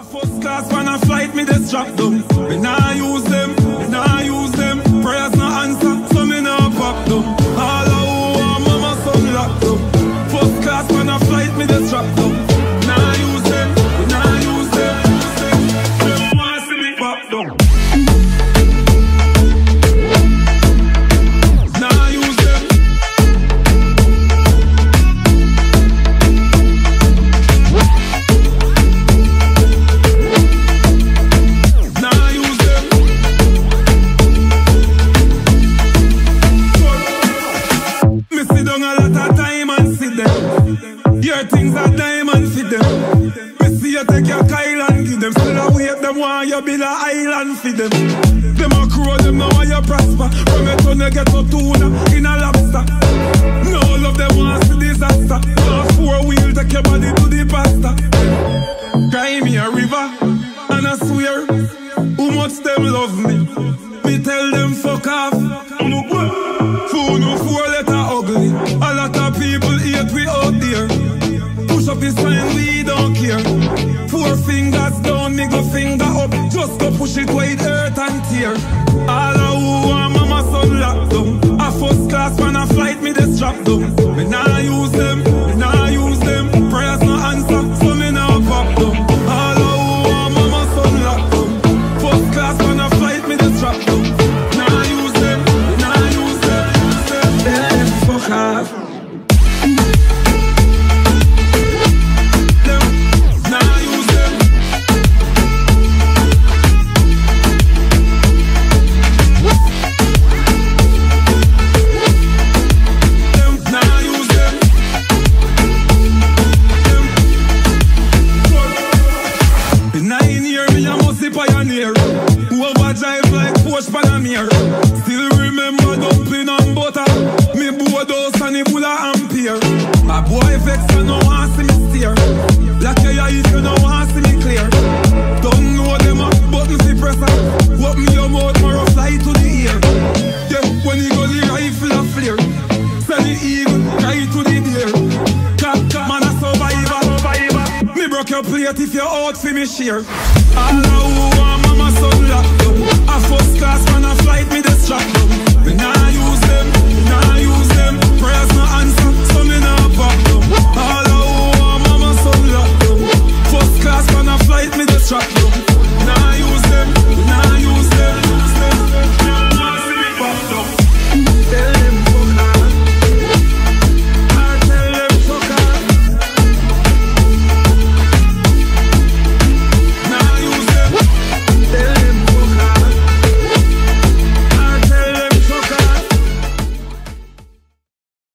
first class when I flight, me just drop them. Me nah use them, me nah use them. Prayers no answer, so me nah pop them. All I want, mama son lock them. First class when I flight, me just drop them. Nah use them, me nah use them. Them want see me pop them. Things are diamond for them. Me see you take your Kyle and give them. Still a wait them want you build a island for them. Them a crow them now want you prosper. From your turn you get to tuna in a lobster. No love them want see disaster. Want 4 wheels take your body to the pasta. Cry me a river and I swear who much them love me. Me tell them fuck off. Fool no 4-letter ugly. A lot of people hate we out there. Push up this sign, we don't care. 4 fingers down, me go finger up. Just go push it wide, earth and tear. All I want, mama son lock down. A first class when I flight, me just drop them. Me nah use them, me nah use them. Prayers no answer, so me nah pop them. All I want, mama son lock down. First class when I flight, me just drop them. Nah use them, me nah use them. Fuck off. Pioneer, who overdrive like Porsche Panamera. Still remember dumpling and butter. Me board house and the bull of Ampere. A boy vex and no want see me steer. Like your eyes you no want see me clear. Don't know them up, button see presser. Open your mouth, more fly to the ear. Yeah, when you go the rifle a flare. Send the eagle, right to the deer. Man a survivor. Me broke your plate if you're out for me share. All I want, mama son lock them. A first class when I flight, me just drop them. Me nah use them, me nah use them. Prayers no answer, so me nah pop them. All I want, mama son lock them. First class when I flight, me just drop them.